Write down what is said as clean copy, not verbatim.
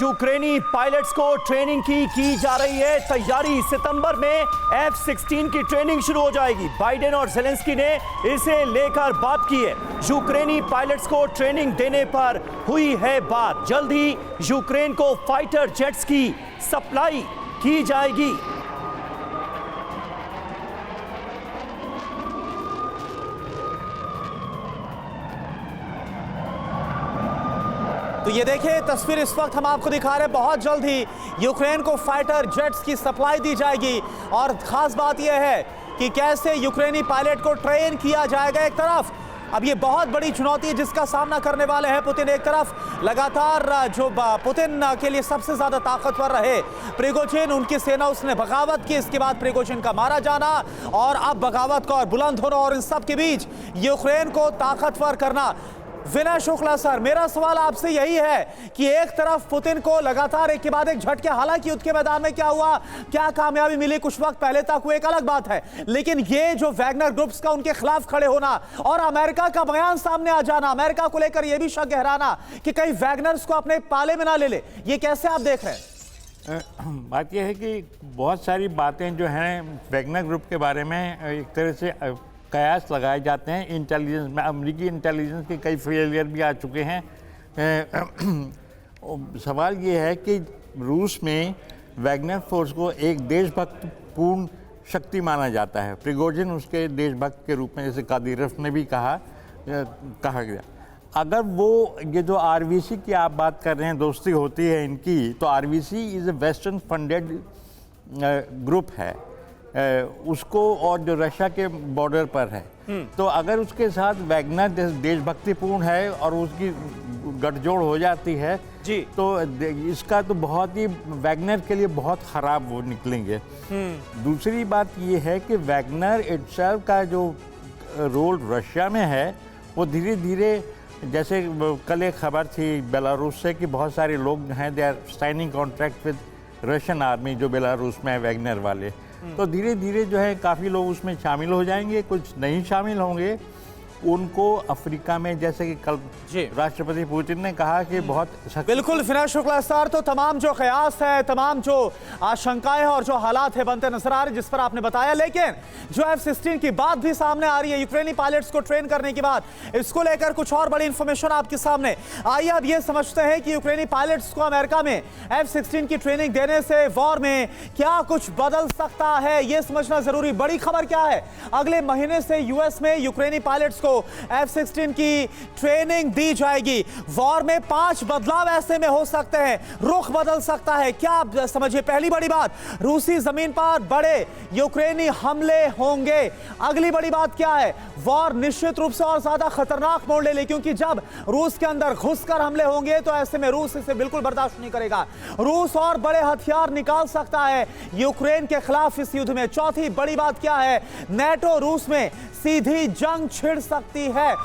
यूक्रेनी पायलट्स को ट्रेनिंग की जा रही है तैयारी। सितंबर में F-16 की ट्रेनिंग शुरू हो जाएगी। बाइडेन और ज़ेलेंस्की ने इसे लेकर बात की है। यूक्रेनी पायलट्स को ट्रेनिंग देने पर हुई है बात। जल्द ही यूक्रेन को फाइटर जेट्स की सप्लाई की जाएगी। तो ये देखिए तस्वीर इस वक्त हम आपको दिखा रहे हैं। बहुत जल्द ही यूक्रेन को फाइटर जेट्स की सप्लाई दी जाएगी और खास बात यह है कि कैसे यूक्रेनी पायलट को ट्रेन किया जाएगा। एक तरफ अब ये बहुत बड़ी चुनौती है जिसका सामना करने वाले हैं पुतिन। एक तरफ लगातार जो पुतिन के लिए सबसे ज्यादा ताकतवर रहे प्रिगोजिन, उनकी सेना उसने बगावत की, इसके बाद प्रिगोजिन का मारा जाना और अब बगावत का और बुलंद होना और इन सब के बीच यूक्रेन को ताकतवर करना। विनय शुक्ला सर, मेरा सवाल आपसे यही है कि एक तरफ पुतिन को लगातार एक के बाद एक झटके, हालांकि युद्ध के मैदान में क्या हुआ, क्या कामयाबी मिली कुछ वक्त पहले तक, वो एक अलग बात है, लेकिन ये जो वैगनर ग्रुप्स का उनके खिलाफ खड़े होना और अमेरिका का बयान सामने आ जाना, अमेरिका को लेकर यह भी शक गहराना कि कहीं वैगनर्स को अपने पाले में ना ले ले, ये कैसे आप देख रहे हैं? बात यह है कि बहुत सारी बातें जो हैं वैगनर ग्रुप के बारे में एक तरह से कयास लगाए जाते हैं। इंटेलिजेंस में अमेरिकी इंटेलिजेंस के कई फेलियर भी आ चुके हैं। सवाल ये है कि रूस में वैगनर फोर्स को एक देशभक्त पूर्ण शक्ति माना जाता है। प्रिगोजिन उसके देशभक्त के रूप में, जैसे कादिरोव ने भी कहा गया। अगर वो ये जो आरवीसी की आप बात कर रहे हैं, दोस्ती होती है इनकी, तो RVC is a western funded group है उसको, और जो रशिया के बॉर्डर पर है। तो अगर उसके साथ वैगनर देशभक्तिपूर्ण है और उसकी गठजोड़ हो जाती है जी, तो इसका तो बहुत ही वैगनर के लिए बहुत ख़राब वो निकलेंगे। दूसरी बात ये है कि वैगनर इटसेल्फ का जो रोल रशिया में है वो धीरे धीरे, जैसे कल एक खबर थी बेलारूस से कि बहुत सारे लोग हैं they are signing contract with Russian army, जो बेलारूस में है वैगनर वाले। तो धीरे धीरे जो है काफ़ी लोग उसमें शामिल हो जाएंगे, कुछ नहीं शामिल होंगे। उनको अफ्रीका में, जैसे कि कल राष्ट्रपति पुतिन ने कहा कि बहुत बिल्कुल विनय शुक्ला सर, तो तमाम जो कयास है, तमाम जो आशंकाएं हैं और जो हालात है बनते नजर आ रहे जिस पर आपने बताया, लेकिन जो F-16 की बात भी सामने आ रही है यूक्रेनी पायलट्स को ट्रेन करने की बात, इसको लेकर कुछ और बड़ी इंफॉर्मेशन आपके सामने। आइए अब ये समझते हैं कि यूक्रेनी पायलट्स को अमेरिका में F-16 की ट्रेनिंग देने से वॉर में क्या कुछ बदल सकता है, ये समझना जरूरी। बड़ी खबर क्या है, अगले महीने से यूएस में यूक्रेनी पायलट्स को F-16 की ट्रेनिंग दी जाएगी। वॉर में 5 बदलाव ऐसे में हो सकते हैं, रुख बदल सकता है। क्या आप समझिए, पहली बड़ी बात, रूसी जमीन पर बड़े यूक्रेनी हमले होंगे। अगली बड़ी बात क्या है, वॉर निश्चित रूप से और ज्यादा खतरनाक मोड़ ले, क्योंकि जब रूस के अंदर घुसकर हमले होंगे तो ऐसे में रूस इसे बिल्कुल बर्दाश्त नहीं करेगा। रूस और बड़े हथियार निकाल सकता है यूक्रेन के खिलाफ इस युद्ध में। चौथी बड़ी बात क्या है, नेटो रूस में सीधी जंग छिड़ सकती है।